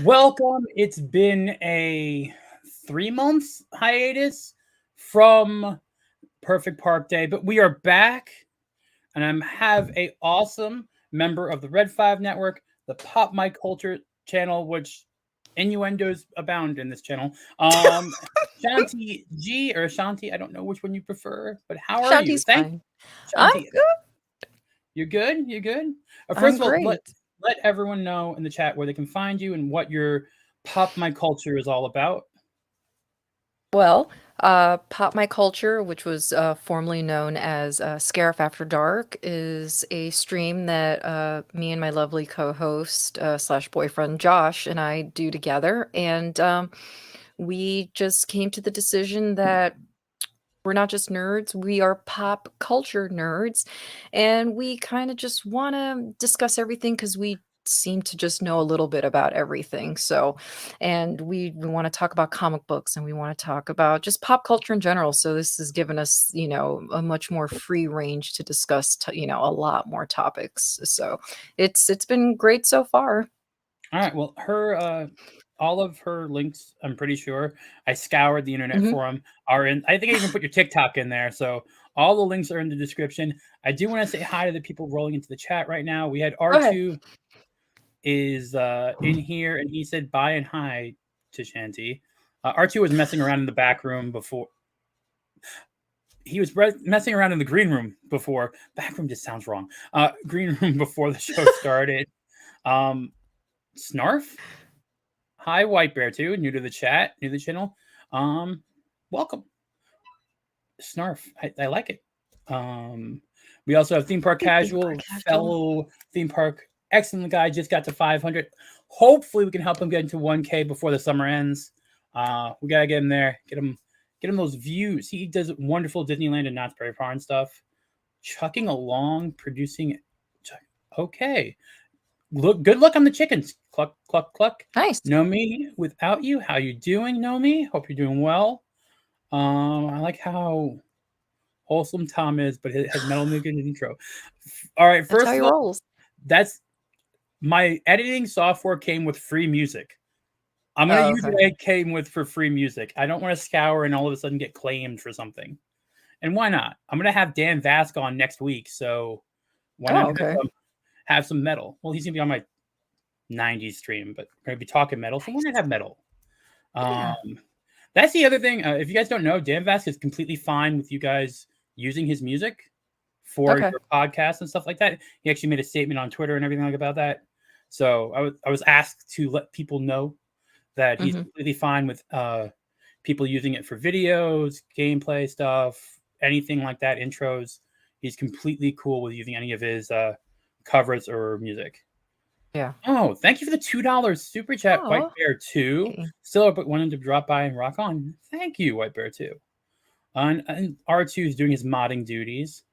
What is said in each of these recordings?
Welcome. It's been a 3 months hiatus from Perfect Park Day, but we are back, and have a awesome member of the Red Five Network, the Pop My Culture channel, which innuendos abound in this channel. Chanty G or Shanti, I don't know which one you prefer, but how are you? Shanty's fine. I'm Shanti. good. You're good. You're good. First I'm of all, great. let everyone know in the chat where they can find you and what your pop my culture is all about. Well, Pop My Culture, which was formerly known as Scarif After Dark, is a stream that me and my lovely co-host slash boyfriend Josh and I do together, and we just came to the decision that we're not just nerds, we are pop culture nerds. And we kind of just want to discuss everything because we seem to just know a little bit about everything. So, and we want to talk about comic books and we want to talk about just pop culture in general. So, this has given us, a much more free range to discuss, a lot more topics. So, it's been great so far. All right. Well, her all of her links, I'm pretty sure I scoured the internet Hmm. for them. Are in. I think I even put your TikTok in there. So all the links are in the description. I do want to say hi to the people rolling into the chat right now. We had Go ahead. R2 is in here, and he said bye and hi to Shanty. R2 was messing around in the back room before. He was messing around in the green room before. Back room just sounds wrong. Green room before the show started. Um, Snarf. Hi, White Bear too. New to the chat, new to the channel. Um, welcome, Snarf. I like it. Um, we also have Theme Park Hey, Theme Park Casual, Casual. fellow Theme Park excellent guy. Just got to 500. Hopefully, we can help him get into 1K before the summer ends. We gotta get him there. Get him those views. He does wonderful Disneyland and Knott's Berry Farm stuff. Chucking along, producing. Okay, good luck on the chickens. Cluck cluck cluck. Nice. Nomi, without you, how you doing, Nomi? Hope you're doing well. I like how wholesome Tom is, but it has metal music in his intro. All right, That's how first he of all, rolls. that's my editing software came with free music. I'm gonna Oh, use okay. what it came with for free music. I don't want to scour and all of a sudden get claimed for something. And why not? I'm gonna have Dan Vask on next week, so why not Oh, okay. have some metal? Well, he's gonna be on my 90s stream, but we're gonna be talking metal, so why not Nice. have metal? Um, Yeah. that's the other thing. If you guys don't know, Dan Vask is completely fine with you guys using his music for Okay. your podcast and stuff like that. He actually made a statement on Twitter and everything like about that. So I was asked to let people know that he's Mhm. completely fine with people using it for videos, gameplay stuff, anything like that, intros. He's completely cool with using any of his covers or music. Yeah. Oh, thank you for the $2 super chat, White Oh, Bear 2. hey. Still but wanted to drop by and rock on. Thank you, White Bear 2. And R2 is doing his modding duties.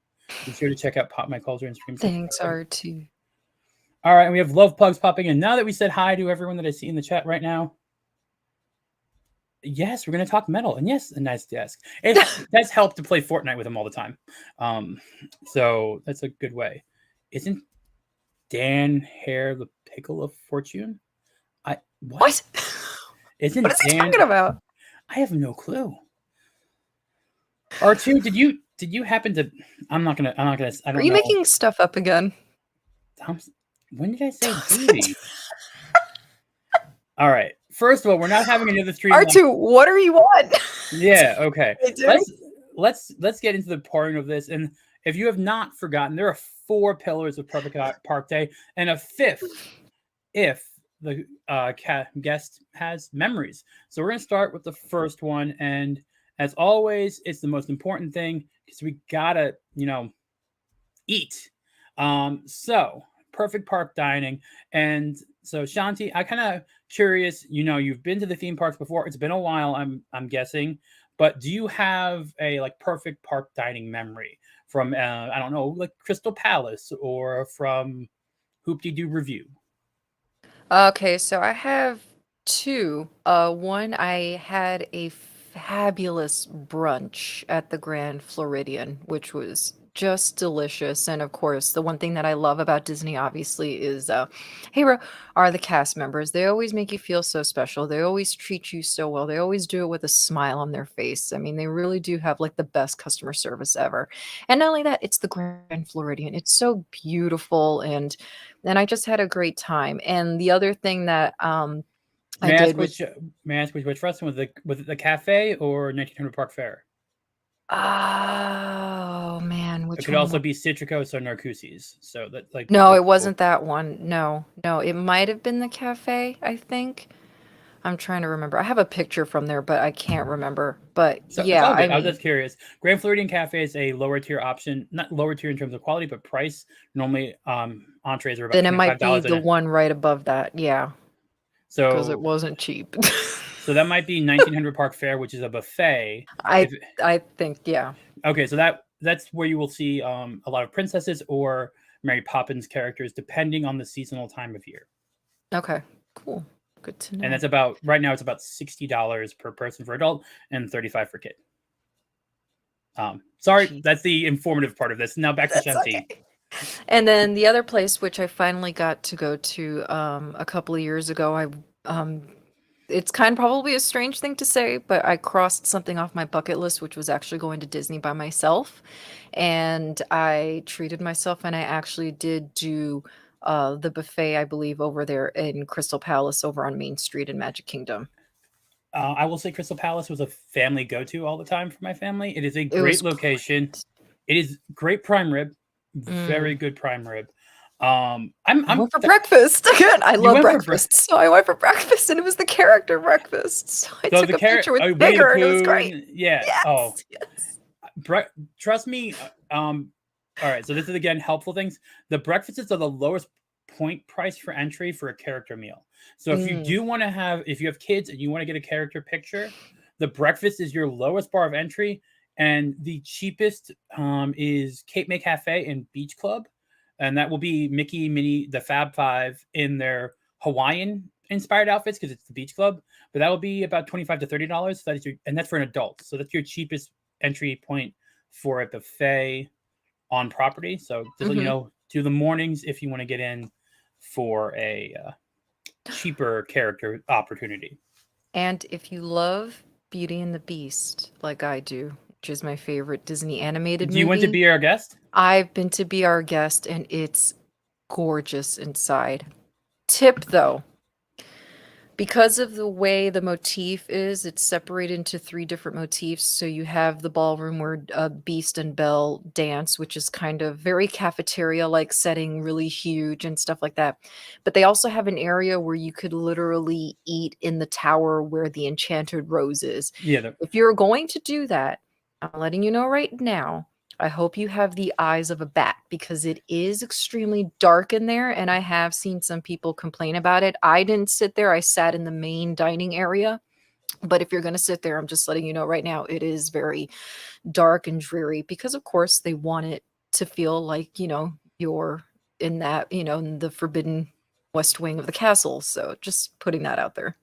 Be sure to check out Pop My Culture and stream some. Thanks, R2. All right, and we have Love Pugs popping in. Now that we said hi to everyone that I see in the chat right now, yes, we're going to talk metal. And yes, a nice desk. It does help to play Fortnite with him all the time. Um, so that's a good way. Isn't Dan Hare the pickle of fortune? What? What? What Isn't is he Dan? talking about? I have no clue. R2, did you happen to? I'm not gonna. I Are don't you know. making stuff up again? When did I say booty? All right. First of all, we're not having another stream like. R2, what are you on? Yeah. Okay. What are you doing? Let's get into the pouring of this. And if you have not forgotten, there are 4 pillars of Perfect Park Day, and a fifth if the guest has memories. So we're gonna start with the first one, and as always, it's the most important thing because we gotta, eat. So perfect park dining, and so Shanti, I kind of curious. You've been to the theme parks before. It's been a while. I'm guessing, but do you have a like perfect park dining memory from I don't know, like Crystal Palace or from Hoop De Doo Review? Okay, so I have two. One, I had a fabulous brunch at the Grand Floridian, which was just delicious. And of course, the one thing that I love about Disney, obviously, is Hero are the cast members. They always make you feel so special. They always treat you so well. They always do it with a smile on their face. I mean, they really do have like the best customer service ever. And not only that, it's the Grand Floridian. It's so beautiful, and I just had a great time. And the other thing that I May I did ask was, which restaurant was it the cafe or 1900 Park Fair? oh man, It which could one also was? be Citricos or Narcoossee's. So that like No, the it wasn't that one. No, no, it might have been the cafe, I think. I'm trying to remember. I have a picture from there, but I can't remember. But so it's yeah, all I good. I was mean, just curious. Grand Floridian Cafe is a lower tier option, not lower tier in terms of quality, but price. Normally, entrees are about then it might be $25 the and one right above that. Yeah, because it so wasn't cheap. so that might be 1900 Park Fair, which is a buffet. I If I think, yeah. okay, so that's where you will see a lot of princesses or Mary Poppins characters, depending on the seasonal time of year. Okay, cool. Good to And know. that's about right now. It's about $60 per person for adult and 35 for kid. Sorry, Jeez. that's the informative part of this. Now back to That's Chanty. okay. And then the other place, which I finally got to go to a couple of years ago, um, it's kind of probably a strange thing to say, but I crossed something off my bucket list, which was actually going to Disney by myself. And I treated myself, and I actually did do the buffet, I believe, over there in Crystal Palace over on Main Street in Magic Kingdom. I will say Crystal Palace was a family go-to all the time for my family. It is a It great was location. great. It is great prime rib, very Mm. good prime rib. I went for breakfast again. I You love went for breakfast, so I went for breakfast, and it was the character breakfast. So I so took the a carrot picture with Winnie the Bigger, and it was great. Pooh. Yeah. Oh, Yes, yes. trust me. All right. So this is again helpful things. The breakfasts are the lowest point price for entry for a character meal. So if you Mm, do want to if you have kids and you want to get a character picture, the breakfast is your lowest bar of entry, and the cheapest is Cape May Cafe and Beach Club, and that will be Mickey, Minnie, the Fab Five in their Hawaiian inspired outfits because it's the Beach Club. But that will be about $25 to $30. That is and that's for an adult. So that's your cheapest entry point for a buffet on property. So just let you mhm. know, do the mornings if you want to get in for a cheaper character opportunity. And if you love Beauty and the Beast, like I do, which is my favorite Disney animated Do you want to movie, be our guest? I've been to be our guest, and it's gorgeous inside. Tip though, because of the way the motif is, it's separated into three different motifs. So you have the ballroom where Beast and Belle dance, which is kind of very cafeteria like setting, really huge and stuff like that. But they also have an area where you could literally eat in the tower where the enchanted rose is. Yeah. If you're going to do that, I'm letting you know right now. I hope you have the eyes of a bat because it is extremely dark in there, and I have seen some people complain about it. I didn't sit there, I sat in the main dining area. But if you're going to sit there, I'm just letting you know right now, it is very dark and dreary because, of course, they want it to feel like, you're in that, in the forbidden west wing of the castle. So just putting that out there.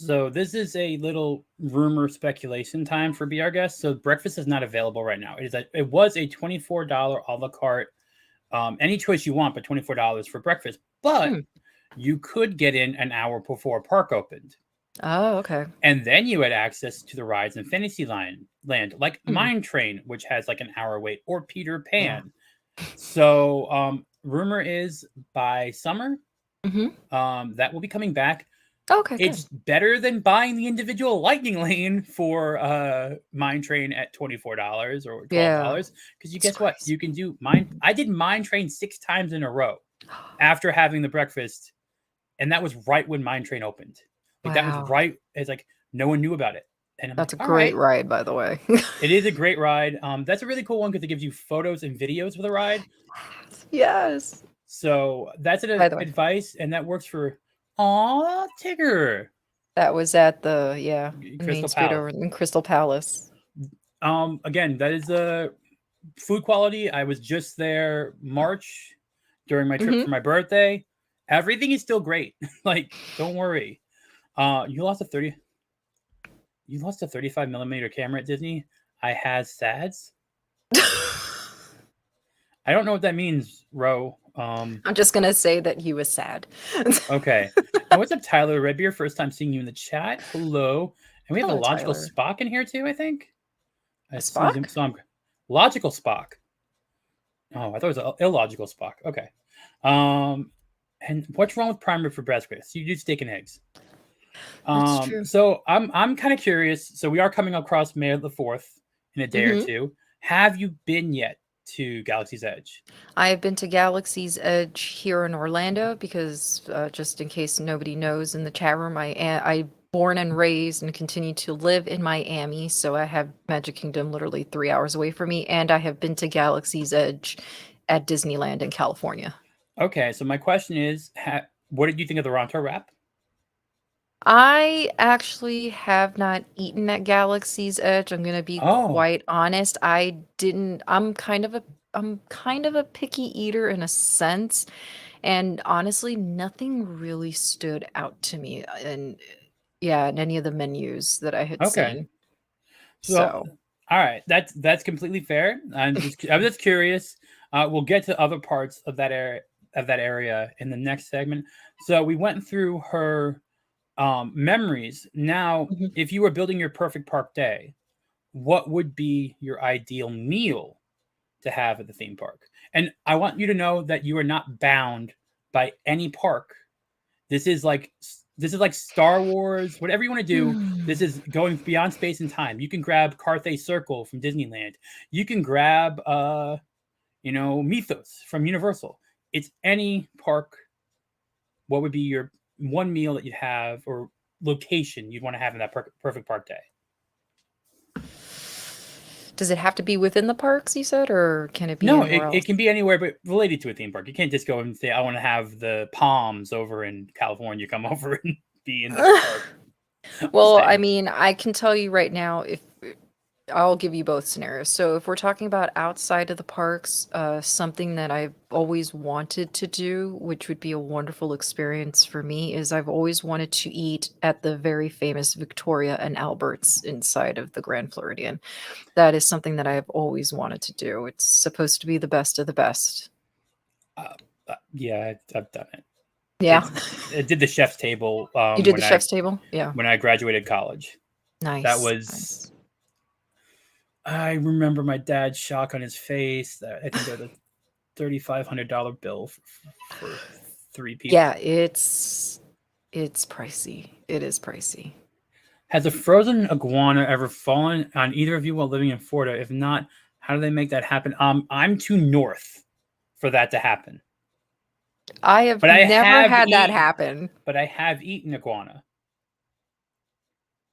So this is a little rumor speculation time for Be Our Guest. So breakfast is not available right now. It was a $24 a la carte, any choice you want, but $24 for breakfast. But Hmm. you could get in an hour before park opened. Oh, okay. And then you had access to the rides in Fantasyland, like Hmm. Mine Train, which has like an hour wait, or Peter Yeah. Pan. So, rumor is by summer, Hmm. that will be coming back. Okay, good. It's better than buying the individual Lightning Lane for Mine Train at $24 or Yeah. $12 because you It's guess what? crazy. You can do mine. I did Mine Train 6 times in a row after having the breakfast, and that was right when Mine Train opened. Like that was Wow. right. It's like no one knew about it, and I'm like, That's a all great right. ride, by the way. It is a great ride. That's a really cool one because it gives you photos and videos of the ride. Yes. So that's an By the way, advice, and that works for Aw Tigger, that was at the, yeah, Main Crystal Street Palace. over in Crystal Palace. Again, that is the food quality. I was just there March during my trip Hmm. for my birthday. Everything is still great. Like, don't worry. You lost a 35 millimeter camera at Disney. I has SADS. I don't know what that means, Ro. I'm just gonna say that he was sad. Okay. And what's up, Tyler Redbeer? First time seeing you in the chat. Hello. And we have a Hello, logical Tyler. Spock in here too, I think. A I see Spock? some logical Spock. Oh, I thought it was an illogical Spock. Okay. And what's wrong with primary for breast Chris? You do steak and eggs. That's true. So I'm kind of curious. So we are coming across May the 4th in a day or two. Have you been yet to Galaxy's Edge? I have been to Galaxy's Edge here in Orlando because, just in case nobody knows in the chat room, I born and raised and continue to live in Miami, so I have Magic Kingdom literally 3 hours away from me, and I have been to Galaxy's Edge at Disneyland in California. Okay, so my question is, what did you think of the Ronto wrap? I actually have not eaten at Galaxy's Edge. I'm gonna be quite honest. I didn't. I'm kind of a picky eater in a sense, and honestly, nothing really stood out to me in any of the menus that I had seen. So, all right, that's completely fair. I'm just curious. We'll get to other parts of that area in the next segment. So we went through her memories. Now, if you were building your perfect park day, what would be your ideal meal to have at the theme park? And I want you to know that you are not bound by any park. This is like Star Wars, whatever you want to do. This is going beyond space and time. You can grab Carthay Circle from Disneyland. You can grab Mythos from Universal. It's any park. What would be your one meal that you'd have or location you'd want to have in that perfect park day? Does it have to be within the parks, you said, or can it be No, anywhere else? it can be anywhere, but related to a theme park. You can't just go and say, I want to have the Palms over in California come over and be in this park. Well, I mean, I can tell you right now, if I'll give you both scenarios. So if we're talking about outside of the parks, something that I've always wanted to do, which would be a wonderful experience for me, is I've always wanted to eat at the very famous Victoria and Albert's inside of the Grand Floridian. That is something that I have always wanted to do. It's supposed to be the best of the best. Yeah, I've done it. Yeah. I did the chef's table. You did the chef's table? Yeah. When I graduated college. Nice. That was. Nice. I remember my dad's shock on his face. I think there was a $3,500 bill for 3 people. Yeah, it's pricey. It is pricey. Has a frozen iguana ever fallen on either of you while living in Florida? If not, how do they make that happen? I'm too north for that to happen. I have never had that happen. But I have eaten iguana.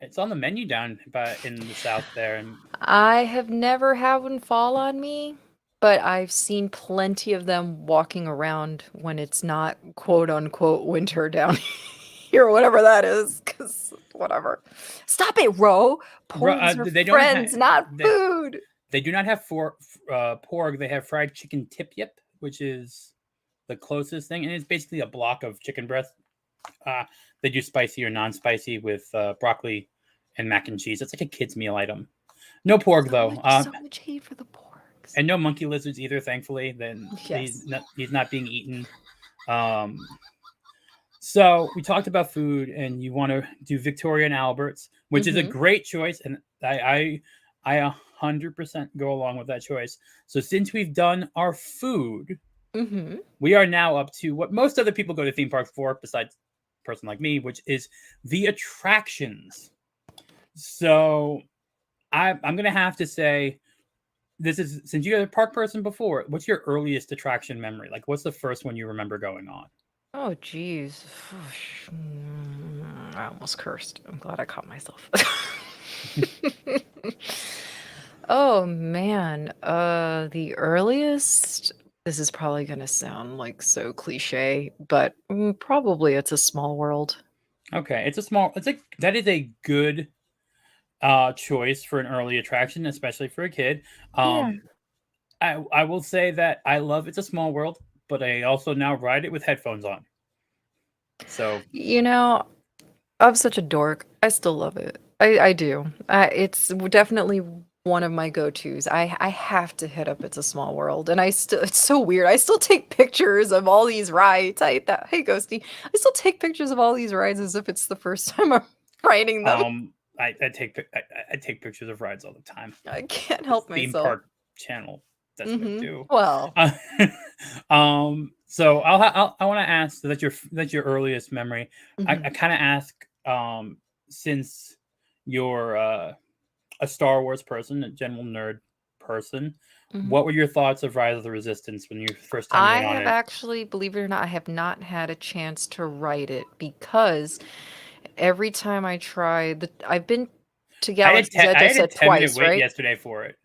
It's on the menu down in the south there. And I have never had one fall on me, but I've seen plenty of them walking around when it's not quote unquote winter down here, whatever that is. Because whatever. Stop it, Ro. Porgs are friends, not food. They do not have porg. They have fried chicken tip yip, which is the closest thing, and it's basically a block of chicken breast. They do spicy or non-spicy with broccoli and mac and cheese. It's like a kid's meal item. No porg though. So much hate for the porgs. And no monkey lizards either. Thankfully, then he's not being eaten. So we talked about food, and you want to do Victoria and Albert's, which is a great choice, and I 100% go along with that choice. So since we've done our food, we are now up to what most other people go to theme parks for, besides a person like me, which is the attractions. So I'm going to have to say, this is, since you're a park person before, what's your earliest attraction memory? Like, what's the first one you remember going on? Oh, geez. I almost cursed. I'm glad I caught myself. Oh, man. The earliest, this is probably going to sound like so cliche, but probably It's a Small World. Okay. That is a good choice for an early attraction, especially for a kid. I will say that I love It's a Small World, but I also now ride it with headphones on. So, I'm such a dork. I still love it. I do. It's definitely one of my go-tos. I have to hit up It's a Small World, and it's so weird. I still take pictures of all these rides. I hate that. Hey, Ghosty. I still take pictures of all these rides as if it's the first time I'm riding them. I take pictures of rides all the time. I can't help Theme myself. park channel. That's what I do. Well, so I want to ask, so that's your earliest memory. I kind of ask, since you're a Star Wars person, a general nerd person, what were your thoughts of Rise of the Resistance when you first time I went on have it? actually, believe it or not, I have not had a chance to ride it because every time I try, I've been to Galaxy's Edge, I I had a said 10-minute twice, wait right? yesterday for it.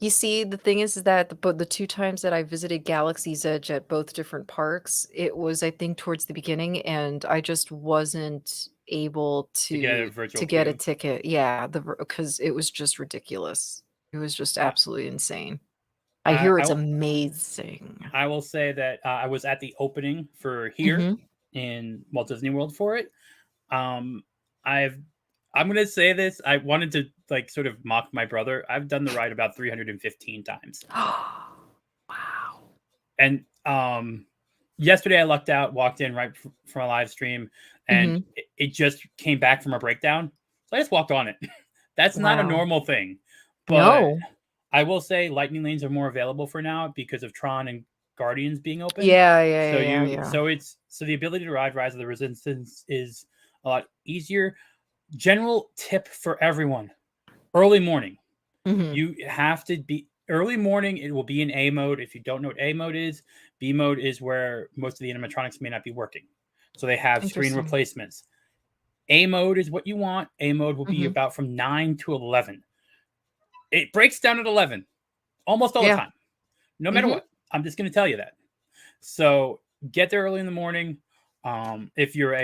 You see, the thing is that the two times that I visited Galaxy's Edge at both different parks, it was, I think, towards the beginning, and I just wasn't able To get a to virtual get a queue. ticket. Yeah, because it was just ridiculous. It was just absolutely insane. I hear it's amazing. I will say that I was at the opening for here in Walt Disney World for it. I've I'm gonna say this. I wanted to like sort of mock my brother. I've done the ride about 315 times. Wow. And yesterday I lucked out, walked in right from a live stream, and it just came back from a breakdown. So I just walked on it. That's not a Wow. normal thing. But No. I will say lightning lanes are more available for now because of Tron and Guardians being open. Yeah. So the ability to ride Rise of the Resistance is a lot easier. General tip for everyone: early morning. You have to be early morning. It will be in A mode. If you don't know what A mode is, B mode is where most of the animatronics may not be working. So they have screen Interesting. replacements. A mode is what you want. A mode will be about from 9 to 11. It breaks down at 11 almost all the Yeah. time, no matter what. I'm just going to tell you that. So get there early in the morning. If you're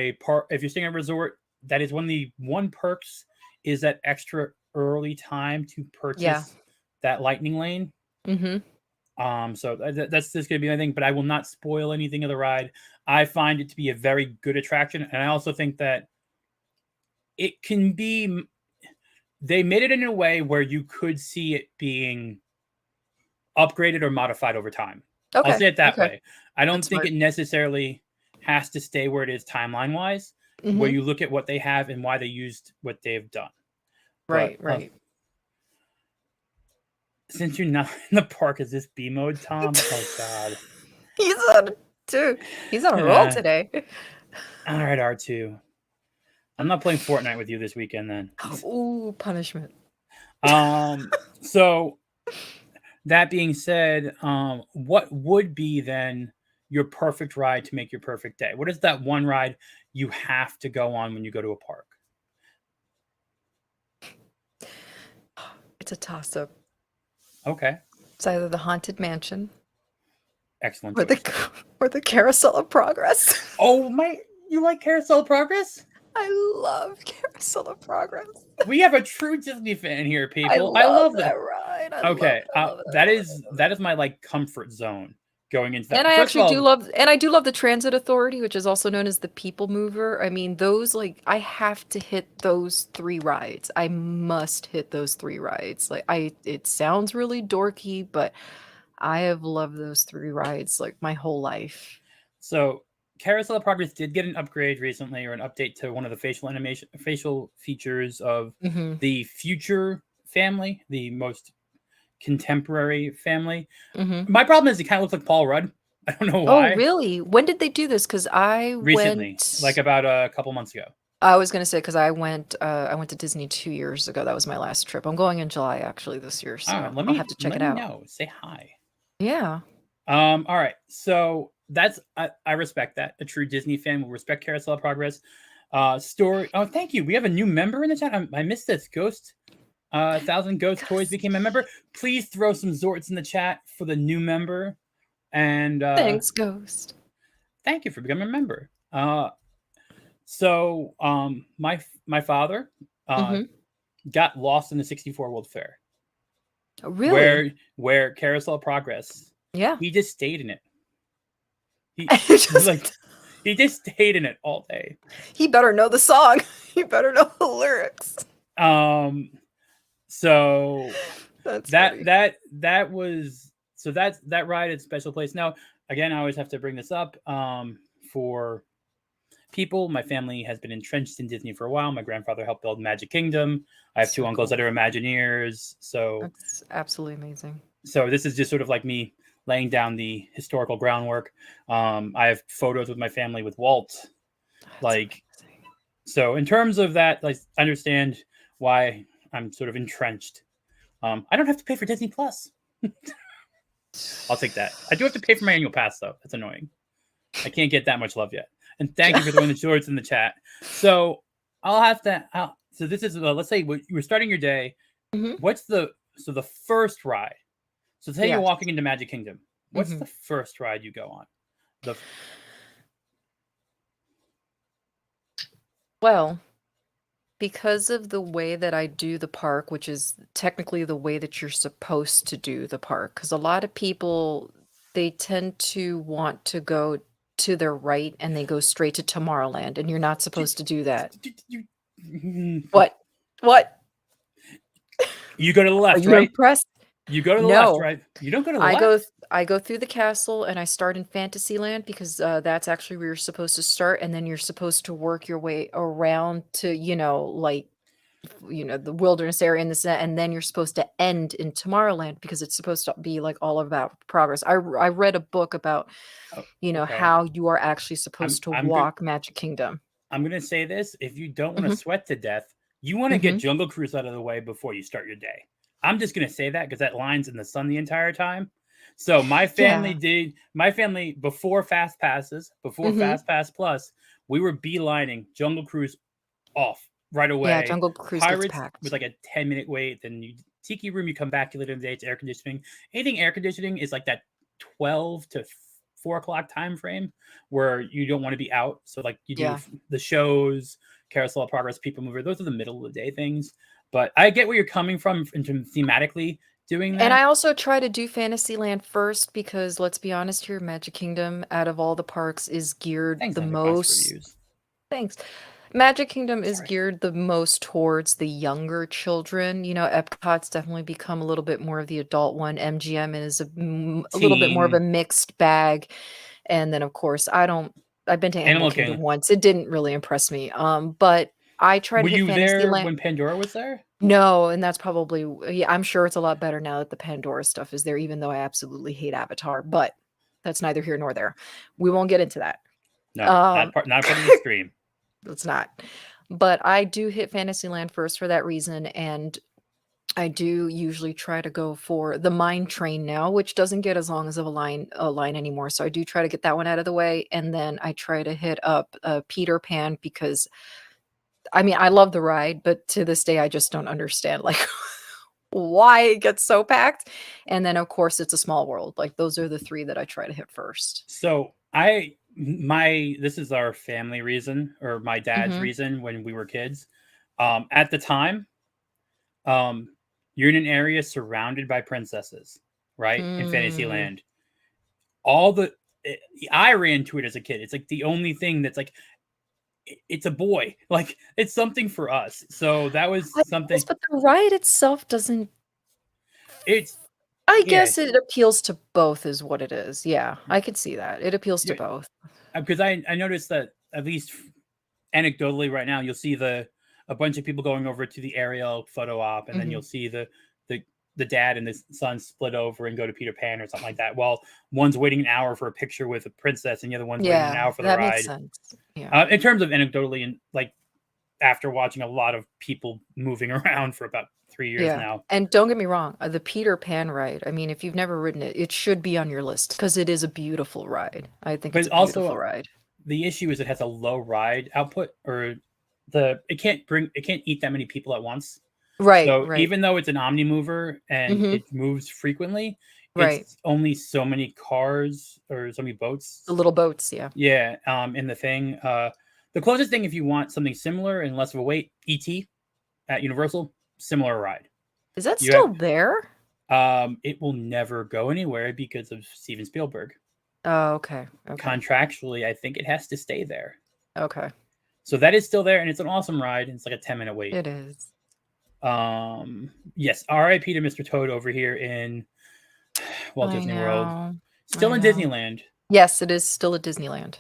staying at a resort, that is one of the perks is that extra early time to purchase that lightning lane. So that's just going to be my thing, but I will not spoil anything of the ride. I find it to be a very good attraction, and I also think that it can be. They made it in a way where you could see it being upgraded or modified over time. Okay. I'll say it that way. I don't That's think smart. it necessarily has to stay where it is timeline wise, where you look at what they have and why they used what they've done. Right. Since you're not in the park, is this B mode, Tom? Oh God. He's on a roll today. All right, R2. I'm not playing Fortnite with you this weekend then. Ooh, punishment. So that being said, what would be then your perfect ride to make your perfect day? What is that one ride you have to go on when you go to a park? It's a toss-up. Okay. It's either the Haunted Mansion. Excellent or the Carousel of Progress. Oh my, you like Carousel of Progress? I love Carousel of Progress. We have a true Disney fan here, people. I love that ride. That is my like comfort zone going into that. And I actually do love the Transit Authority, which is also known as the People Mover. I mean, those I have to hit those 3 rides. I must hit those 3 rides. It sounds really dorky, but I have loved those 3 rides like my whole life. So Carousel of Progress did get an upgrade recently, or an update to one of the facial features of the future family, the most contemporary family. My problem is it kind of looks like Paul Rudd. I don't know why. Oh, really? When did they do this? Because I recently, like about a couple months ago. I was gonna say because I went to Disney 2 years ago. That was my last trip. I'm going in July actually this year, so I'll have to check it out. Know. Say hi. Yeah. All right. So that's I respect that. A true Disney fan will respect Carousel of Progress. Story. Oh, thank you. We have a new member in the chat. I missed this. Ghost. 1,000 Ghost Toys became a member. Please throw some Zorts in the chat for the new member. And thanks, Ghost. Thank you for becoming a member. So my father got lost in the 64 World Fair. Really? Where Carousel of Progress. Yeah. He just stayed in it. He just stayed in it all day. He better know the song. He better know the lyrics. So That's that funny. that was so that ride at Special Place. Now, again, I always have to bring this up for people. My family has been entrenched in Disney for a while. My grandfather helped build Magic Kingdom. I have two So uncles cool. that are Imagineers. That's absolutely amazing. So this is just sort of like me laying down the historical groundwork. I have photos with my family with Walt. That's Like, amazing. so in terms of that, like, I understand why I'm sort of entrenched. I don't have to pay for Disney Plus. I'll take that. I do have to pay for my annual pass though. That's annoying. I can't get that much love yet. And thank you for throwing the shorts in the chat. So I'll have to. So this is let's say you were starting your day. Mhm. What's the first ride? So say you're Yes. walking into Magic Kingdom. What's Mhm. the first ride you go on? The Well, because of the way that I do the park, which is technically the way that you're supposed to do the park, because a lot of people, they tend to want to go to their right and they go straight to Tomorrowland, and you're not supposed to do that. What? What? You go to the Are left, you right? impressed? You go to the left, No. right? You don't go to the I go left? th I go through the castle and I start in Fantasyland because, that's actually where you're supposed to start, and then you're supposed to work your way around to, like, the wilderness area and this and then you're supposed to end in Tomorrowland because it's supposed to be, like, all about progress. I read a book about, Oh, okay. how you are actually I'm supposed to I'm good. walk Magic Kingdom. I'm gonna say this: if you don't want to Mhm, sweat to death, you want to get mhm. Jungle Cruise out of the way before you start your day. I'm just gonna say that because that line's in the sun the entire time. So Yeah. my family before Fast Passes, before Mhm. Fast Pass Plus, we were beelining Jungle Cruise off right Yeah, away. Jungle Cruise gets Pirates with packed. like a 10-minute wait. Then Tiki Room, you come back later in the day. It's air conditioning. Anything air conditioning is like that 12 to 4 o'clock time frame where you don't want to be out. So like you do Yeah. the shows, Carousel of Progress, People Mover. Those are the middle of the day things. But I get where you're coming from in terms of thematically doing And that. I also try to do Fantasyland first because let's be honest here, Magic Kingdom out of all the parks is geared Thanks, the Under Cost most. Reviews. Thanks. Magic Kingdom is Sorry. geared the most towards the younger children. Epcot's definitely become a little bit more of the adult one. MGM is a little bit more of a Teen, mixed bag. And then of course, I've been to Animal Animal Kingdom Kingdom. once. It didn't really impress me. But I try to Were hit you there Fantasyland. when Pandora was there? No, and that's probably yeah, I'm sure it's a lot better now that the Pandora stuff is there, even though I absolutely hate Avatar, but that's neither here nor there. We won't get into that. No, Um, not part of the stream. let's not. But I do hit Fantasyland first for that reason, and I do usually try to go for the Mine Train now, which doesn't get as long as of a line anymore. So I do try to get that one out of the way, and then I try to hit up Peter Pan because I mean I love the ride, but to this day I just don't understand like why it gets so packed. And then of course it's a small world. Like those are the three that I try to hit first. So this is our family reason or my dad's Hmm. reason when we were kids. At the time, um, you're in an area surrounded by princesses, right? In Mm. Fantasyland. All the I ran to it as a kid. It's like the only thing that's like it's a boy. Like it's something for us. So that was I guess, something. but the ride itself doesn't. It's I yeah, guess it appeals to both, is what it is. Yeah, I could see that. It appeals to yeah. both. Because I noticed that at least anecdotally right now you'll see the a bunch of people going over to the Ariel photo op, and then Hmm. you'll see the the dad and the son split over and go to Peter Pan or something like that. While one's waiting an hour for a picture with a princess, and the other one's waiting an Yeah, hour for the that makes ride. sense. Yeah. In terms of anecdotally, and like after watching a lot of people moving around for about 3 years Yeah. now, And don't get me wrong, the Peter Pan ride, I mean, if you've never ridden it, it should be on your list because it is a beautiful ride. I think it's but a beautiful also ride. the issue is it has a low ride output, or it can't eat that many people at once. Right, So right. even though it's an omni mover and Hmm. it moves frequently, Right. it's only so many cars or so many The boats. little boats, yeah. Yeah, in the thing. The closest thing if you want something similar and less of a wait, ET at Universal, similar ride. Is that You have still there? it will never go anywhere because of Steven Spielberg. Oh, okay. Okay. Contractually, I think it has to stay there. Okay. So that is still there, and it's an awesome ride. It's like a 10-minute wait. It is. Yes, R.I.P. to Mr. Toad over here in Walt I Disney World. know. Still I in know. Disneyland. Yes, it is still at Disneyland.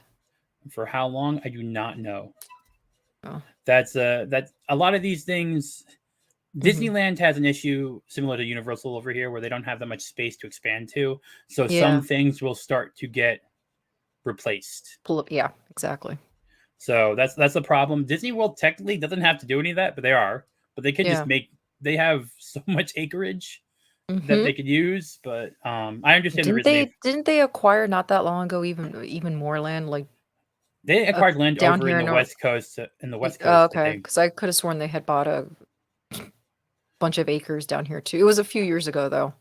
For how long? I do not know. Oh. That's a lot of these things. Hmm. Disneyland has an issue similar to Universal over here where they don't have that much space to expand to. So some Yeah. things will start to get replaced. Pull up. Yeah, exactly. So that's the problem. Disney World technically doesn't have to do any of that, but they are. But they could just Yeah. make they have so much acreage that Hmm. they could use. But I understand the Didn't reason they acquire not that long ago even more land like they acquired land down over here in in the North? West Coast. In the West Oh, Coast, I okay, think. because I could have sworn they had bought a bunch of acres down here too. It was a few years ago though.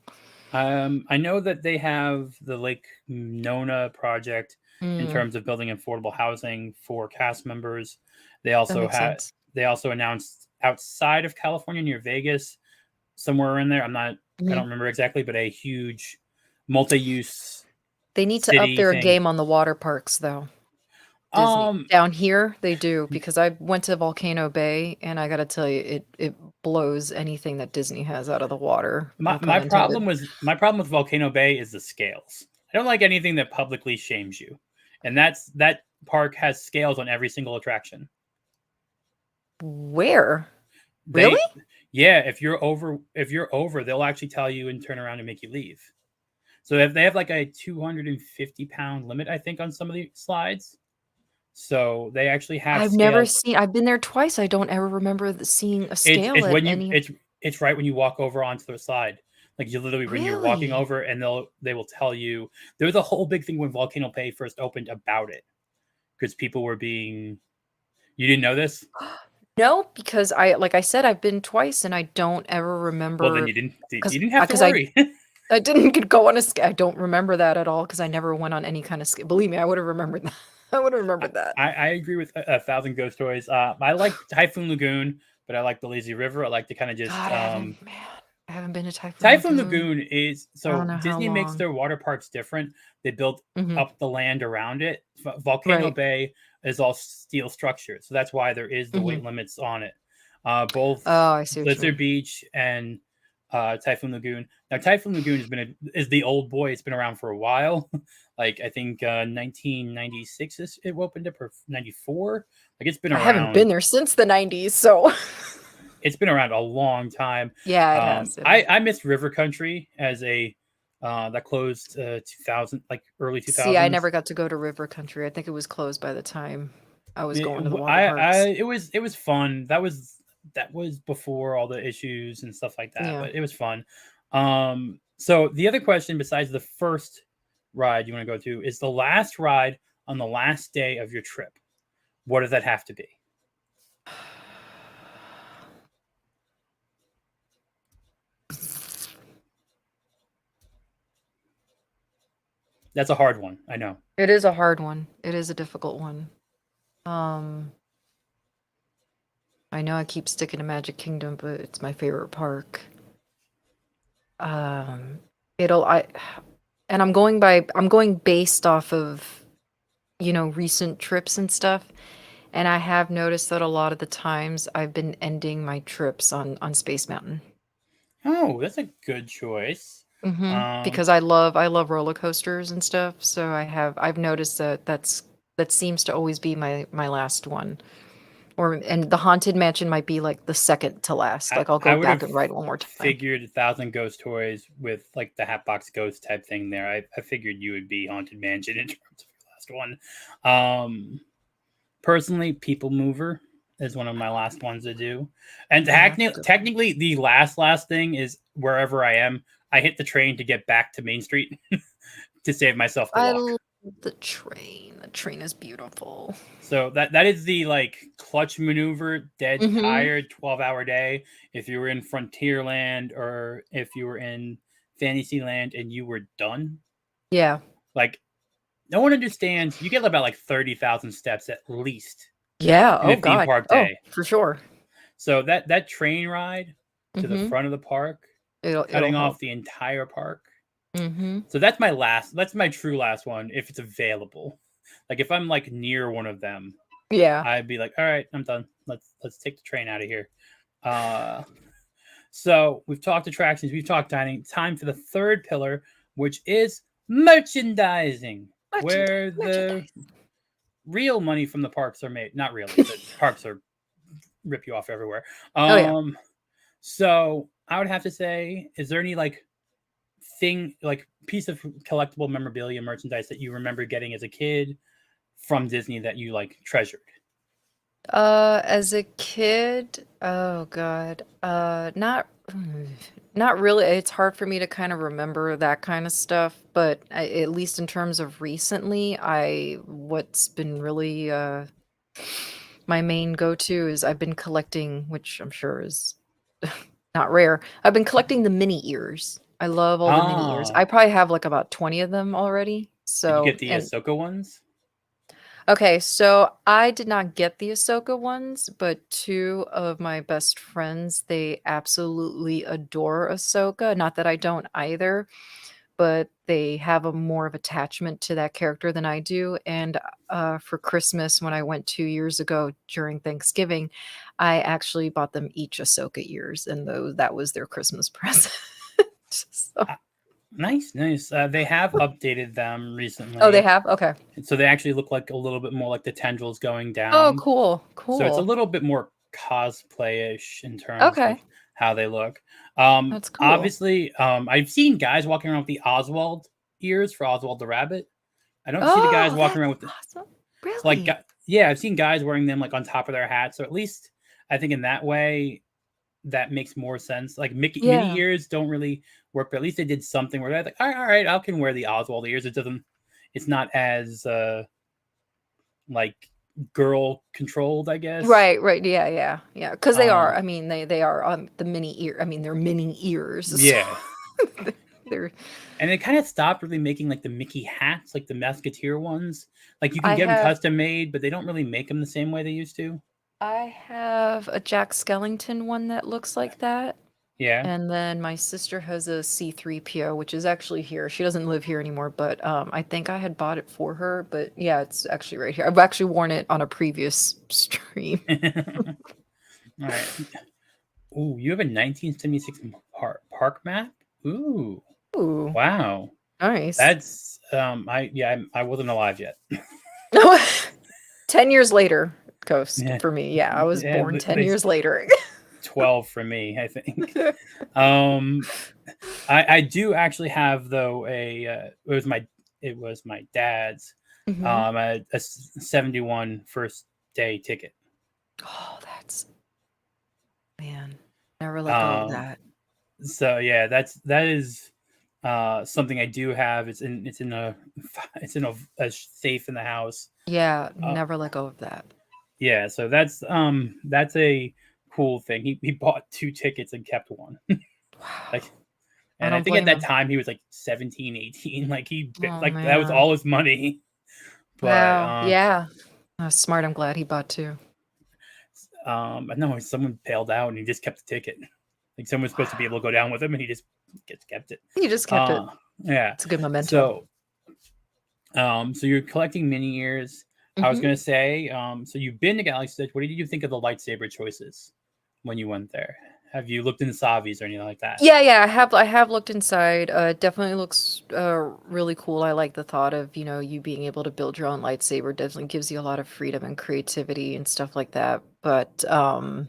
I know that they have the Lake Nona project in Mm, terms of building affordable housing for cast members. They that also makes had sense. they also announced outside of California near Vegas, somewhere in there. I Hmm. don't remember exactly, but a huge multi-use They need to up city their thing. game on the water parks though. Disney Um, down here they do because I went to Volcano Bay and I gotta tell you it blows anything that Disney has out of the water. my No pun intended. my problem with Volcano Bay is the scales. I don't like anything that publicly shames you, and that park has scales on every single attraction. Where? Really? They yeah, if you're over, they'll actually tell you and turn around and make you leave. So if they have like a 250-pound limit, I think, on some of the slides. So they actually have I've never scales. seen I've been there twice, I don't ever remember seeing a scale It's at when you any. it's right when you walk over onto the slide. Like you literally when you're walking Really? over and they will tell you there was a whole big thing when Volcano Bay first opened about it because people were being you didn't know this? No, because like I said, I've been twice and I don't ever Well, then remember you 'cause didn't have to 'cause I worry. I didn't get go on a I don't remember that at all because I never went on any kind of believe me, I would have remembered that. I would have remembered that. I agree with a thousand ghost toys. I like Typhoon Lagoon, but I like the Lazy River. I like to kind of just God, I haven't been to Typhoon Typhoon Lagoon. Lagoon is I don't so know how Disney makes long. their water parks different. They built Mhm. up the land around it. Volcano Right. Bay is all steel structure, so that's why there is the weight Mhm. limits on it. Both Oh, I see what you Blizzard mean. Beach and Typhoon Lagoon. Now, Typhoon Lagoon is the old boy. It's been around for a while. Like I think 1996 it opened up or 94. Like it's been I haven't been around. there since the '90s, so It's been around a long time. yeah, it has. It has. I missed River Country as a that closed 2000 like early See, I 2000s. never got to go to River Country. I think it was closed by the time I was going to the water I parks. it was fun. That was before all the issues and stuff like that, Yeah. but it was fun. So the other question besides the first ride you want to go to is the last ride on the last day of your trip. What does that have to be? That's a hard one. I know. It is a hard one. It is a difficult one. Um, I know I keep sticking to Magic Kingdom, but it's my favorite park. Um, it'll I and I'm going based off of, recent trips and stuff. And I have noticed that a lot of the times I've been ending my trips on Space Mountain. Oh, that's a good choice. Um, Because I love roller coasters and stuff, so I've noticed that that seems to always be my last one. And the Haunted Mansion might be like the second to last. Like I'll I go would back have and ride it one more time. figured a thousand ghost toys with like the Hatbox Ghost type thing there. I figured you would be Haunted Mansion in terms of your last one. Personally, People Mover is one of my last ones to do, and Yeah, that's a good one. technically the last thing is wherever I am. I hit the train to get back to Main Street to save myself the I walk. love the train. The train is beautiful. So that is the like clutch maneuver, dead Mhm. tired, 12-hour day. If you were in Frontierland or if you were in Fantasyland and you were done, Yeah. like no one understands. You get about like 30,000 steps at least Yeah, in a oh theme god. park Oh, day. for sure. So that train ride to the Mhm. front of the park, It'll cutting off help. the entire park. Mhm. So that's my last. That's my true last one if it's available. Like if I'm like near one of them, Yeah. I'd be like, all right, I'm done. Let's take the train out of here. Uh, So we've talked attractions, we've talked dining. Time for the third pillar, which is merchandising, where the Merchandise. real money from the parks are made. Not really. The parks are rip you off everywhere. Oh yeah. So I would have to say, is there any like piece of collectible memorabilia merchandise that you remember getting as a kid from Disney that you like treasured? As a kid, oh God, not really. It's hard for me to kind of remember that kind of stuff, but at least in terms of recently, what's been really my main go-to is I've been collecting, which I'm sure is not rare. I've been collecting the mini ears. I love all the mini ears. Ah, I probably have like about 20 of them already. did you So, get the and Ahsoka ones? okay, so I did not get the Ahsoka ones, but two of my best friends, they absolutely adore Ahsoka. Not that I don't either, but they have a more of attachment to that character than I do. And for Christmas, when I went 2 years ago during Thanksgiving, I actually bought them each Ahsoka ears, and that was their Christmas present. So, Ah, nice, nice. They have updated them oh, they recently, have? Okay. so they actually look like a little bit more like the tendrils going Oh, down. cool. So it's a Cool. little bit more cosplay-ish in terms of Okay. how they look. That's cool. Obviously, I've seen guys walking around with the Oswald ears for Oswald the Rabbit. I don't see the guys Oh, walking around that's with the awesome. so like Really? yeah, I've seen guys wearing them like on top of their hats. So at least I think in that way that makes more sense. Like Mickey mini Yeah. ears don't really work, but at least they did something where they're like, all right, I can wear the Oswald ears. It doesn't. It's not as like girl controlled, I guess. Right, right. Yeah, yeah, yeah. Because they are. Um, I mean, they are the mini ear. I mean, they're mini ears. yeah, So they're. and they kind of stopped really making like the Mickey hats, like the Musketeer ones. Like you can I get them have. custom made, but they don't really make them the same way they used to. I have a Jack Skellington one that looks like that. Yeah. And then my sister has a C3PO, which is actually here. She doesn't live here anymore, but I think I had bought it for her. But yeah, it's actually right here. I've actually worn it on a previous stream. All right. Ooh, you have a 1976 park map. Ooh, Ooh, wow. nice. That's I wasn't alive yet. 10 years later, Ghost, Yeah, for me. Yeah, I was yeah, born 10 years later. 12 for me, I think. Um, I do actually have though it was my dad's Hmm. a 71 first day ticket. Oh, that's man. Never let go of Um, that. so yeah, that is something I do have. It's in a a safe in the house. Yeah, Uh, never let go of that. yeah, so that's a cool thing. He bought two tickets and kept one. Wow. Like, I and I don't think at blame that him. time he was like 17, 18. Like Oh like that was man. all his money. But Wow. Yeah. That's smart. I'm glad he bought two. no, someone bailed out and he just kept the ticket. Like someone was supposed to be able Wow. to go down with him and he just kept it. He just kept it. Uh yeah. It's a good memento. So so you're collecting mini ears. I was Hmm. gonna say, so you've been to Galaxy Edge. What did you think of the lightsaber choices when you went there? Have you looked into Savi's or anything like that? Yeah, yeah, I have looked inside. It definitely looks really cool. I like the thought of, you being able to build your own lightsaber. Definitely gives you a lot of freedom and creativity and stuff like that. But um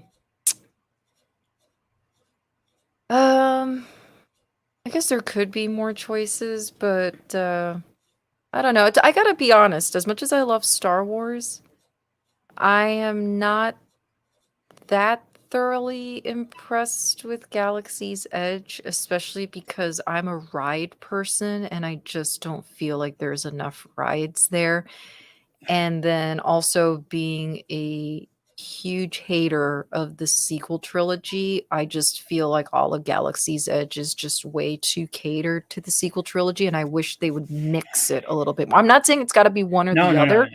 I guess there could be more choices, but I don't know. I gotta be honest, as much as I love Star Wars, I am not that thoroughly impressed with Galaxy's Edge, especially because I'm a ride person and I just don't feel like there's enough rides there. And then also being a huge hater of the sequel trilogy, I just feel like all of Galaxy's Edge is just way too catered to the sequel trilogy, and I wish they would mix it a little bit more. I'm not saying it's got to be one or No, the no, no. other,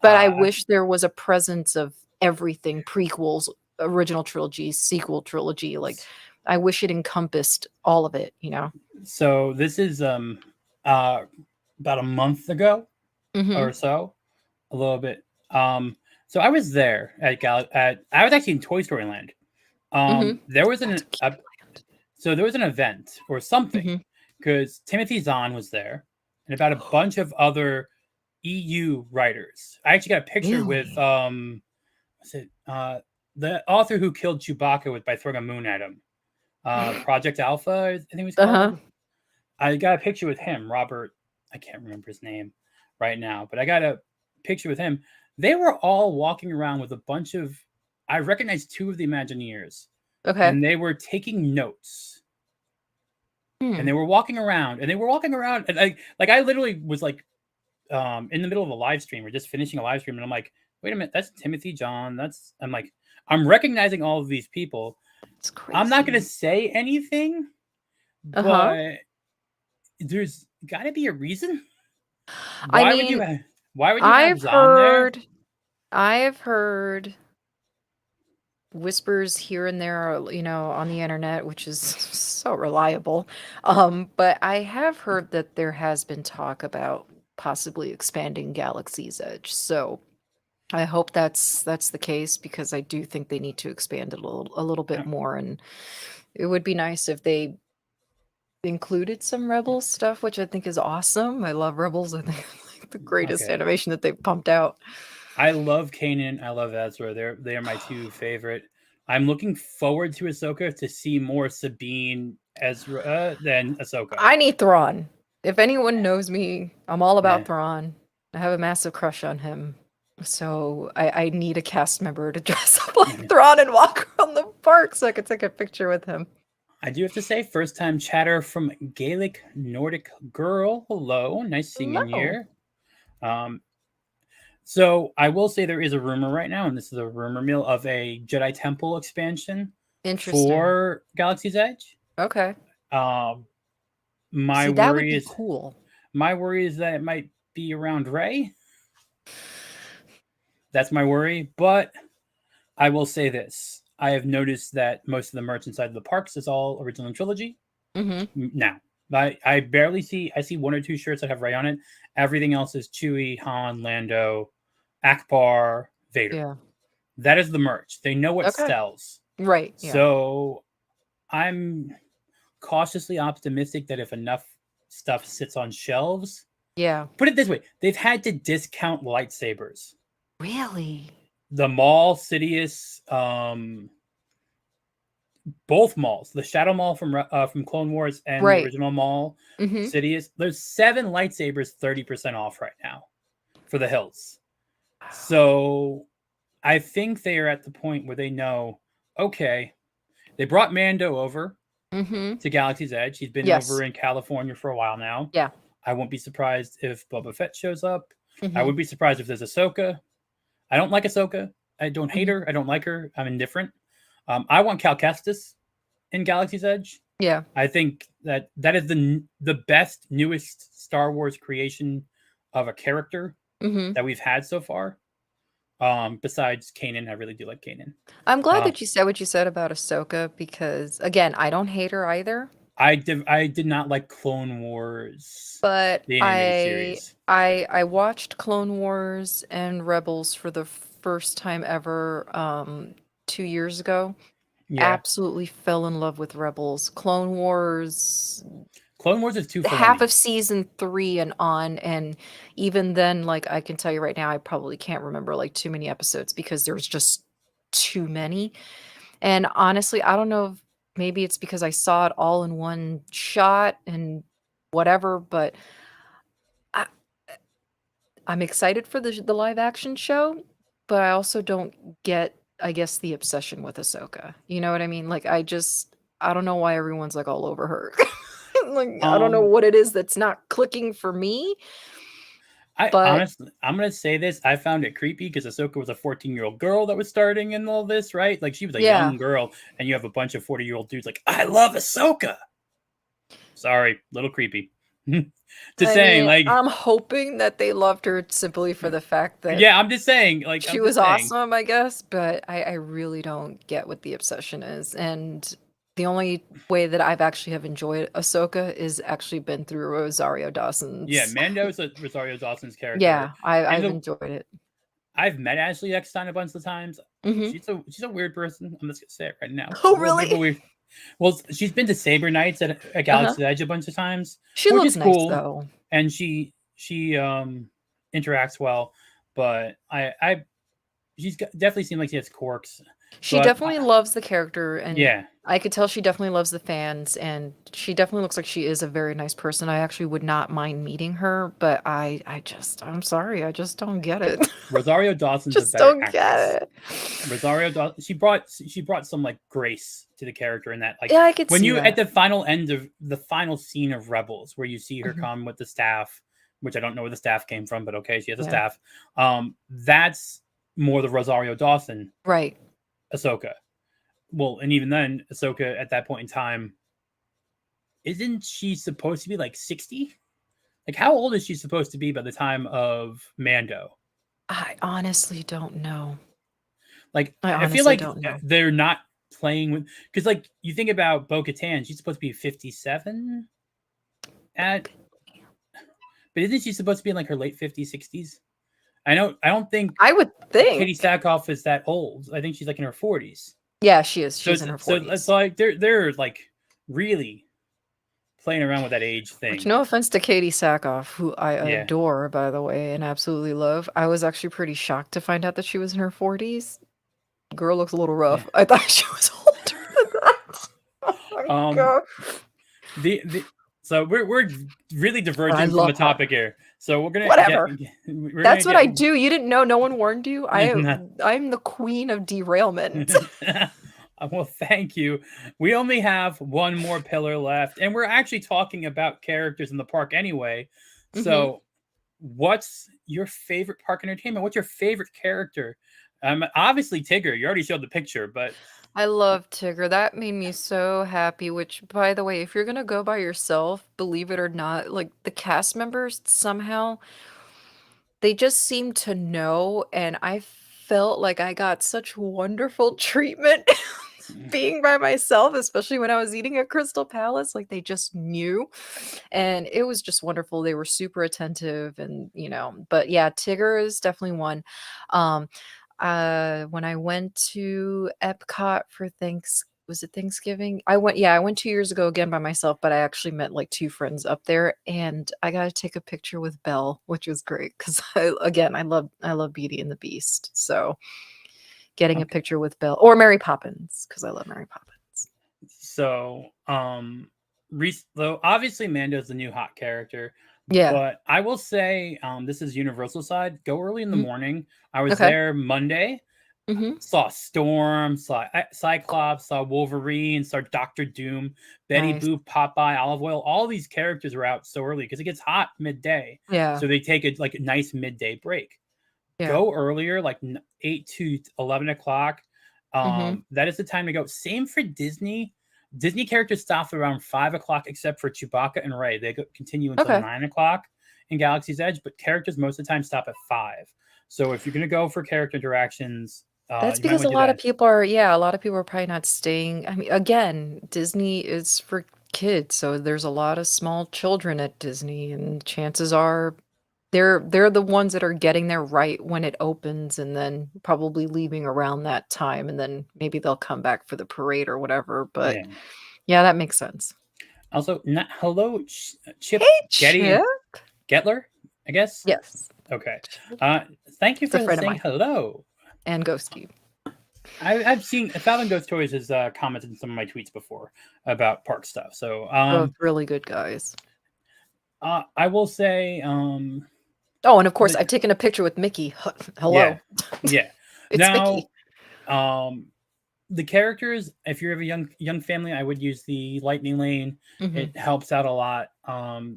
but I wish there was a presence of everything prequels, original trilogy, sequel trilogy. Like, I wish it encompassed all of it, you know? So this is uh about a month ago Hmm. or so, a little bit. So I was there at I was actually in Toy Story Land. Hmm. There was That's an a cute So there was an event or something Hmm. because Timothy Zahn was there and about a bunch of other EU writers. I actually got a picture with Really? what's it the author who killed Chewbacca by throwing a moon at him. Project Alpha, I think it was Uh-huh. called. I got a picture with him, Robert. I can't remember his name right now, but I got a picture with him. They were all walking around with a bunch of. I recognized two of the Imagineers, Okay. and they were taking notes. And Hmm. they were walking around, and I literally was like, in the middle of a live stream or just finishing a live stream, and I'm like, wait a minute, that's Timothy John. I'm like, I'm recognizing all of these people. It's I'm not gonna crazy. say anything, Uh-huh. but there's got to be a reason. I Why would you mean, have? Why would you have I've Zahn there? heard I've heard whispers here and there, on the internet, which is so reliable. But I have heard that there has been talk about possibly expanding Galaxy's Edge. So I hope that's the case because I do think they need to expand it a little bit more, and it would be nice if they included some Rebels stuff, which I think is awesome. I love Rebels. I think it's like the greatest Okay, animation that they've pumped out. I love Kanan. I love Ezra. They are my two favorite. I'm looking forward to Ahsoka to see more Sabine Ezra than Ahsoka. I need Thrawn. If anyone knows me, I'm all Yeah, about Thrawn. I have a massive crush on him. So I need a cast member to dress up like yeah. Thrawn and walk around the park so I could take a picture with him. I do have to say, first time chatter from Gaelic Nordic Girl. Hello, nice seeing you No. here. Um, so I will say there is a rumor right now, and this is a rumor mill of a Jedi Temple expansion Interesting. for Galaxy's Edge. Okay. Um, my See, that would worry be is cool. my worry is that it might be around Rey. That's my worry, but I will say this: I have noticed that most of the merch inside of the parks is all original trilogy. Mm-hmm. Now, I barely see. I see one or two shirts that have Rey on it. Everything else is Chewie, Han, Lando, Akbar, Vader. Yeah. That is the merch. They know what Okay. sells. Right. Yeah. So I'm cautiously optimistic that if enough stuff sits on shelves, Yeah. put it this way, they've had to discount lightsabers. Really? The Maul, Sidious, both Mauls, the Shadow Maul from Clone Wars and the Right. original Maul, Mm-hmm. Sidious. There's 7 lightsabers 30% off right now for the hills. So I think they are at the point where they know, okay, they brought Mando over Mm-hmm. to Galaxy's Edge. He's been over Yes. in California for a while now. Yeah. I won't be surprised if Boba Fett shows up. I Mm-hmm. would be surprised if there's Ahsoka. I don't like Ahsoka. I don't hate Mm-hmm. her. I don't like her. I'm indifferent. I want Cal Kestis in Galaxy's Edge. Yeah. I think that is the best, newest Star Wars creation of a character Mm-hmm. that we've had so far. Besides Kanan, I really do like Kanan. I'm glad Uh, that you said what you said about Ahsoka because, again, I don't hate her either. I did not like Clone Wars, But the animated I series. I I watched Clone Wars and Rebels for the first time ever 2 years ago. Yeah, Absolutely fell in love with Rebels. Clone Wars, Clone Wars is too half Filoni. of season 3 and on, and even then, like I can tell you right now, I probably can't remember like too many episodes because there's just too many. And honestly, I don't know if maybe it's because I saw it all in one shot and whatever, but I, I'm excited for the live action show, but I also don't get, I guess, the obsession with Ahsoka. You know what I mean? Like, I don't know why everyone's like all over her. Like, I don't know Um, what it is that's not clicking for me, I but honestly, I'm gonna say this. I found it creepy because Ahsoka was a 14-year-old girl that was starting in all this, right? Like she was a yeah. young girl, and you have a bunch of 40-year-old dudes like, I love Ahsoka. Sorry, little creepy. Just I saying, mean, like, I'm hoping that they loved her simply for the fact that yeah, I'm just saying, like, she I'm was just saying. awesome, I guess, but I really don't get what the obsession is. And the only way that I've actually have enjoyed Ahsoka is actually been through Rosario Yeah, Dawson's. Mando's Rosario Dawson's character, Yeah, and I've enjoyed it. I've met Ashley Eckstein a bunch of times. Hmm. She's a weird person. I'm just gonna say it right now. Oh, A little bit of a really? weird. Well, she's been to Saber Nights at Uh-huh. Galaxy's Edge a bunch of times, She which looks is nice cool, though. and she interacts well. But definitely seemed like she has quirks. She But definitely loves the character, and yeah, I could tell she definitely loves the fans, and she definitely looks like she is a very nice person. I actually would not mind meeting her, but I'm sorry, I just don't get it. Rosario Dawson's a Just better don't actress. get it. Rosario Dawson, she brought some like grace to the character in that, like Yeah, I could when see you at that. the final end of the final scene of Rebels, where you see her Mhm. come with the staff, which I don't know where the staff came from, but okay, she has a Yeah. staff. That's more the Rosario Dawson Right. Ahsoka. Well, and even then, Ahsoka at that point in time, isn't she supposed to be like 60? Like, how old is she supposed to be by the time of Mando? I honestly don't know. Like, I I feel honestly like don't know. they're not playing with, because like you think about Bo Katan, she's supposed to be 57 at, but isn't she supposed to be in like her late 50s, 60s? I don't think I would Katie think. Sackhoff is that old. I think she's like in her 40s. Yeah, she is. So She's it's in her so it's 40s. like they're like really playing around with that age Which, thing. no offense to Katie Sackhoff, who I Yeah. adore, by the way, and absolutely love. I was actually pretty shocked to find out that she was in her 40s. Girl looks a little Yeah. rough. I thought she was older than that. Oh my Um god. the so we're really I diverging from the love her. topik here. So Whatever. we're gonna That's what I get do. You didn't know? No one warned you? I'm the queen of derailment. well, thank you. We only have one more pillar left, and we're actually talking about characters in the park anyway. Mhm. So, what's your favorite park entertainment? What's your favorite character? Obviously Tigger. You already showed the picture, but I love Tigger. That made me so happy, which, by the way, if you're gonna go by yourself, believe it or not, like, the cast members somehow, they just seem to know, and I felt like I got such wonderful treatment being by myself, especially when I was eating at Crystal Palace, like, they just knew, and it was just wonderful. They were super attentive and, but yeah, Tigger is definitely one. Um, when I went to Epcot for was it Thanksgiving? I went 2 years ago again by myself, but I actually met, like, 2 friends up there, and I got to take a picture with Belle, which was great 'cause I love Beauty and the Beast, so getting a okay. picture with Belle or Mary Poppins because I love Mary Poppins. So, though obviously Mando's the new hot character, Yeah. but I will say, this is Universal side. Go early in the Mhm. morning. I was Okay. there Monday. Mhm. Saw Storm, saw Cyclops, saw Wolverine, saw Doctor Doom, Betty Nice. Boop, Popeye, Olive Oil. All these characters were out so early because it gets hot midday, Yeah. so they take a nice midday break. Yeah. Go earlier, like 8 to 11 o'clock. Mhm. That is the time to go. Same for Disney. Disney characters stop around 5 o'clock, except for Chewbacca and Ray. They continue until Okay. 9 o'clock in Galaxy's Edge, but characters most of the time stop at 5. So if you're gonna go for character interactions, That's you might because want to do that. a lot of people are probably not staying. I mean, again, Disney is for kids, so there's a lot of small children at Disney, and chances are they're the ones that are getting there right when it opens and then probably leaving around that time, and then maybe they'll come back for the parade or whatever, but Yeah. yeah, that makes sense. Also, hello, Chip Hey, Chip. Gettler, I guess. Yes. Okay. Uh, Thank you It's a for friend of saying mine, hello. and Ghosty. I've seen Thousand Ghost Toys has commented in some of my tweets before about park stuff. So Both really good guys. I will say Oh, and of course, the I've taken a picture with Mickey. yeah, Hello. yeah. It's Now Mickey. um the characters, if you have a young family, I would use the lightning lane. Mhm. It helps out a lot.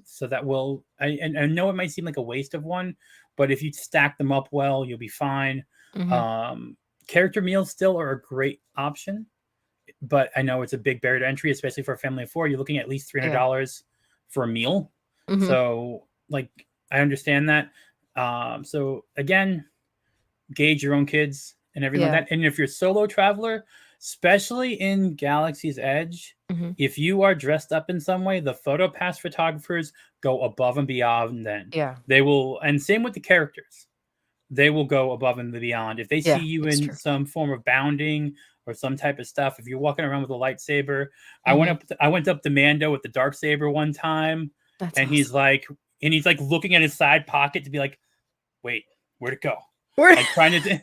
So that will and I know it might seem like a waste of one, but if you stack them up well, you'll be fine. Mhm. um Character meals still are a great option, but I know it's a big barrier to entry, especially for a family of four. You're looking at least Yeah. $300 for a meal. Mhm. So like I understand that. So again, gauge your own kids and everything like Yeah. that. And if you're a solo traveler, especially in Galaxy's Edge, Mhm. if you are dressed up in some way, the photo pass photographers go above and beyond then. Yeah. They will, and same with the characters. they will go above and beyond. If they see Yeah, you it's in true. some form of bounding or some type of stuff, if you're walking around with a lightsaber, Mhm. I went up to Mando with the dark saber one time, That's and awesome. he's like looking at his side pocket to be like, wait, where'd it go? We're Like trying to,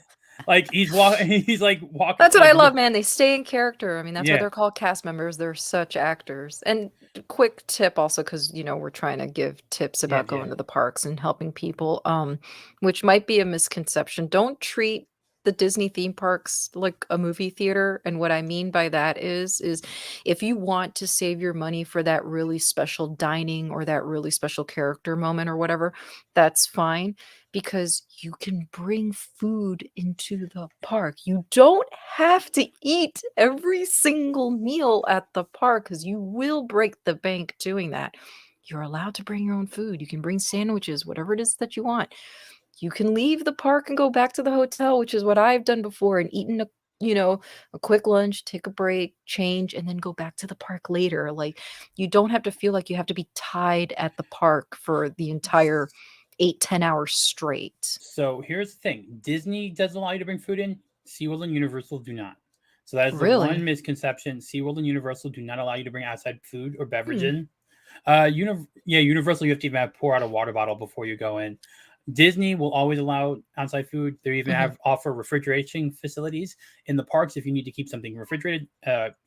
like he's walking, he's like walking, That's what like I look, love, man. They stay in character. I mean, that's why yeah, they're called cast members. They're such actors. And quick tip also, because we're trying to give tips yeah, about yeah. going to the parks and helping people, which might be a misconception. Don't treat the Disney theme parks like a movie theater. And what I mean by that is if you want to save your money for that really special dining or that really special character moment or whatever, that's fine because you can bring food into the park. You don't have to eat every single meal at the park because you will break the bank doing that. You're allowed to bring your own food. You can bring sandwiches, whatever it is that you want. You can leave the park and go back to the hotel, which is what I've done before, and eaten a quick lunch, take a break, change, and then go back to the park later. Like you don't have to feel like you have to be tied at the park for the entire 8-10 hours straight. So here's the thing: Disney does allow you to bring food in. SeaWorld and Universal do not. So that is the one Really? misconception. SeaWorld and Universal do not allow you to bring outside food or beverage Hmm. in. Universal, you have to even pour out a water bottle before you go in. Disney will always allow outside food. They even Hmm. offer refrigeration facilities in the parks if you need to keep something refrigerated,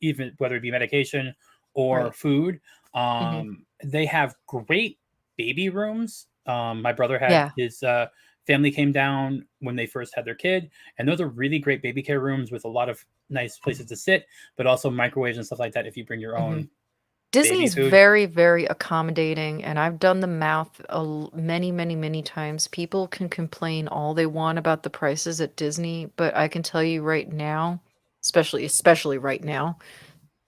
even whether it be medication or Right. food. Hmm. They have great baby rooms. My brother had Yeah. his family came down when they first had their kid, and those are really great baby care rooms with a lot of nice places to sit, but also microwaves and stuff like that if you bring your Hmm. own Disney baby is food. very, very accommodating, and I've done the math many, many, many times. People can complain all they want about the prices at Disney, but I can tell you right now, especially right now,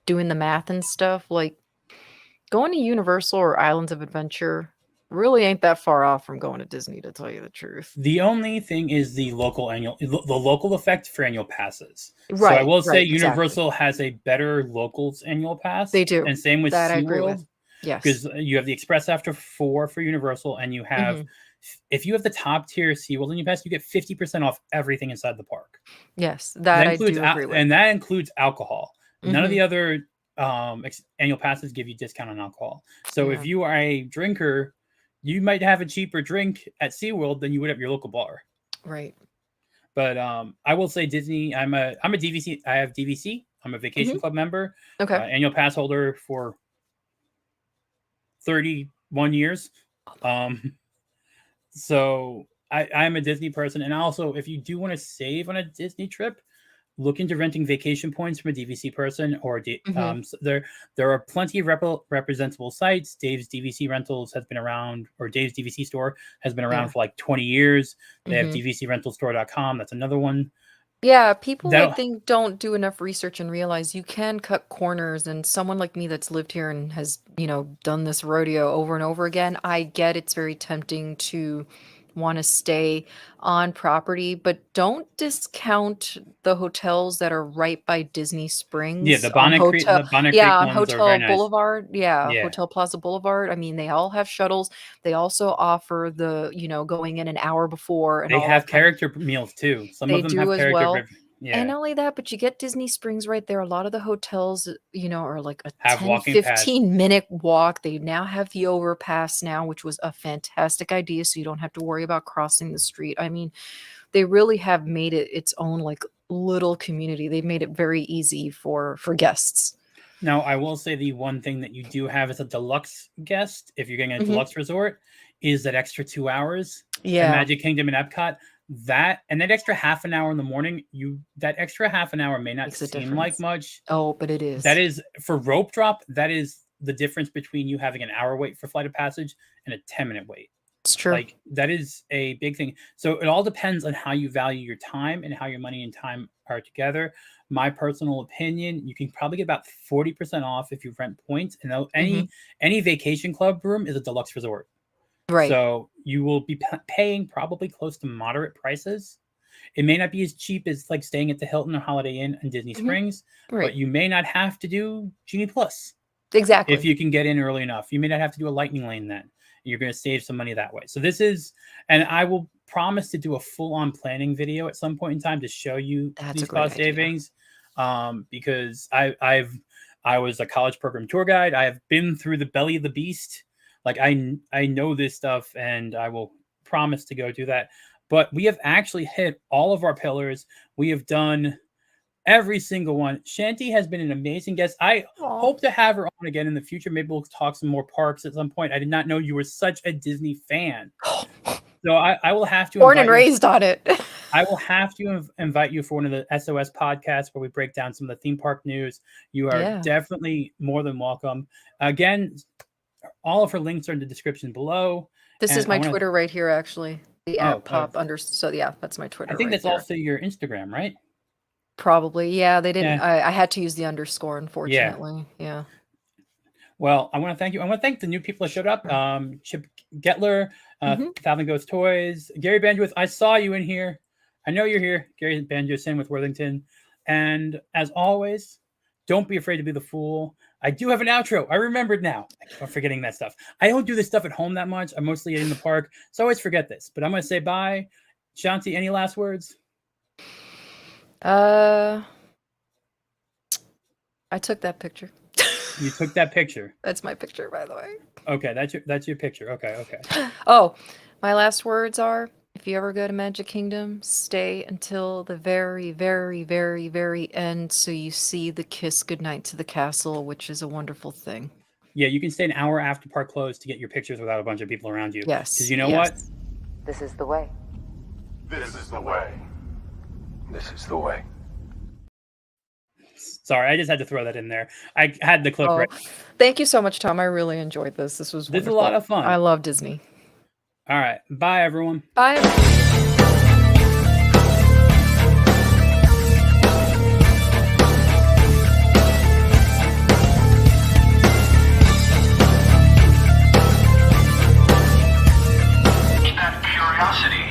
doing the math and stuff, like going to Universal or Islands of Adventure really ain't that far off from going to Disney, to tell you the truth. The only thing is the local effect for annual passes. So I Right, will say right, exactly. Universal has a better locals annual pass, They do. and same with That I agree with. SeaWorld, Yes. because you have the Express after 4 for Universal, and you have Mhm. if you have the top tier SeaWorld annual pass, you get 50% off everything inside the park. Yes, that I do agree with. And that includes alcohol. None of Mhm. the other annual passes give you discount on alcohol. So if Yeah, you are a drinker, you might have a cheaper drink at SeaWorld than you would at your local bar. right. But I will say Disney. I'm a DVC. I have DVC. I'm a Mhm. Vacation Club member, Okay. annual pass holder for 31 years. Um, so I'm a Disney person, and also if you do want to save on a Disney trip, look into renting vacation points from a DVC person Mhm. so there are plenty of representable sites. Dave's DVC Rentals has been around, or Dave's DVC store has been around Yeah. for like 20 years. They have Mhm. dvcrentalstore.com. That's another one. Yeah, people I That'll think don't do enough research and realize you can cut corners, and someone like me that's lived here and has, done this rodeo over and over again, I get it's very tempting to want to stay on property, but don't discount the hotels that are right by Disney Yeah, Springs on hotel The Bonnet Creek yeah, on ones are very Hotel nice. Boulevard. Yeah, Yeah, Hotel Plaza Boulevard. I mean, they all have shuttles. They also offer the, going in an hour before and they all that have kind of character meals too. Some of they them do have as well. And yeah, not only that, but you get Disney Springs right there. A lot of the hotels, are like a have 10, walking paths. 15-minute walk. They now have the overpass now, which was a fantastic idea. So you don't have to worry about crossing the street. I mean, they really have made it its own like little community. They've made it very easy for guests. Now, I will say the one thing that you do have as a deluxe guest, if you're getting a Hmm. deluxe resort, is that extra 2 hours at Yeah, Magic Kingdom and Epcot. That extra half an hour in the morning, that extra half an hour may not makes a seem like difference. much. Oh, but it That is. is for rope drop. That is the difference between you having an hour wait for Flight of Passage and a 10-minute wait. It's true. Like that is a big thing. So it all depends on how you value your time and how your money and time are together. My personal opinion, you can probably get about 40% off if you rent points, and Hmm. any vacation club room is a deluxe resort. Right. So you will be paying probably close to moderate prices. It may not be as cheap as like staying at the Hilton or Holiday Inn in Disney Hmm. Springs, but Right. you may not have to do Genie Plus if Exactly. you can get in early enough. You may not have to do a lightning lane then. You're going to save some money that way. So this is, and I will promise to do a full-on planning video at some point in time to show you these cost savings. Because I was a college program tour guide. I have been through the belly of the beast. Like I know this stuff, and I will promise to go do that. But we have actually hit all of our pillars. We have done every single one. Chanty has been an amazing guest. I hope to have her on again in the future. Maybe we'll talk some more parks at some point. I did not know you were such a Disney fan. So I will have to born and raised on it. I will have to invite you for one of the SOS podcasts where we break down some of the theme park news. You are definitely more than welcome. Again, all of her links are in the description below. This is my Twitter right here, actually. The @pop under. So yeah, that's my Twitter. I think that's also your Instagram, right? Probably, yeah. They didn't. I had to use the underscore, unfortunately. Yeah. Well, I want to thank you. I want to thank the new people that showed up. Chip Getler, Thousand Ghost Toys, Gary Banjo. I saw you in here. I know you're here. Gary Banjo, same with Worthington. And as always, don't be afraid to be the fool. I do have an outro. I remembered now. I keep on forgetting that stuff. I don't do this stuff at home that much. I'm mostly in the park, so I always forget this. But I'm going to say bye. Chanty, any last words? I took that picture. You took that picture? That's my picture, by the way. Okay, that's your picture. Okay. Oh, my last words are, if you ever go to Magic Kingdom, stay until the very, very, very, very end so you see the kiss goodnight to the castle, which is a wonderful thing. Yeah, you can stay an hour after park closed to get your pictures without a bunch of people around you. Yes. Because you know what? This is the way. This is the way. This is the way. Sorry, I just had to throw that in there. I had the clip right. Thank you so much, Tom. I really enjoyed this. This was wonderful. This is a lot of fun. I love Disney. All right. Bye, everyone. Bye. Curiosity.